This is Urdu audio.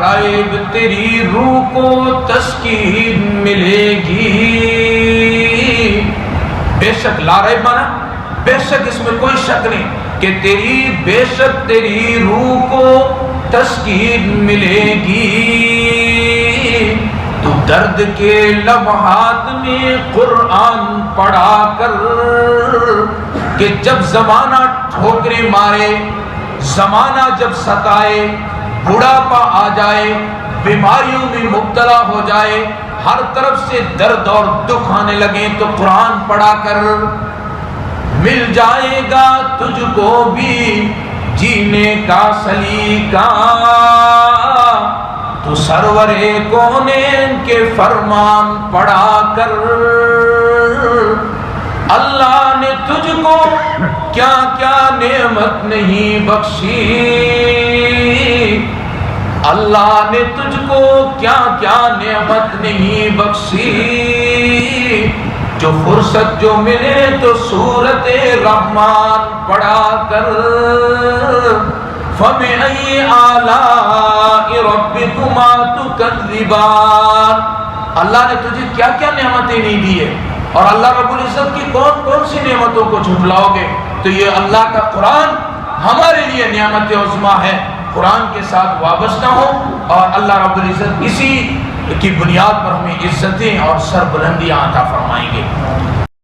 رائب تیری روح کو تسکین ملے گی. بے شک، لا ریب مانا بے شک، اس میں کوئی شک نہیں کہ بے شک تیری روح کو تسکین ملے گی. تو درد کے لمحات میں قرآن پڑھا کر کہ جب زمانہ ٹھوکریں مارے، زمانہ جب ستائے، بڑھاپا آ جائے، بیماریوں میں مبتلا ہو جائے، ہر طرف سے درد اور دکھ آنے لگے، تو قرآن پڑھا کر مل جائے گا تجھ کو بھی جینے کا سلیقہ. تو سرور کونین کے فرمان پڑھا کر اللہ نے تجھ کو کیا کیا نعمت نہیں بخشی. اللہ نے تجھ کو کیا کیا نعمت نہیں بخشی. جو فرصت جو ملے تو سورت رحمان پڑھا کر فَبِأَيِّ آلَاءِ رَبِّكُمَا تُكَذِّبَانِ. اللہ نے تجھے کیا کیا نعمتیں نہیں دی ہے، اور اللہ رب العزت کی کون کون سی نعمتوں کو جھٹلاؤ گے. تو یہ اللہ کا قرآن ہمارے لیے نعمت عظمیٰ ہے. قرآن کے ساتھ وابستہ ہو، اور اللہ رب العزت اسی کی بنیاد پر ہمیں عزتیں اور سربلندیاں عطا فرمائیں گے.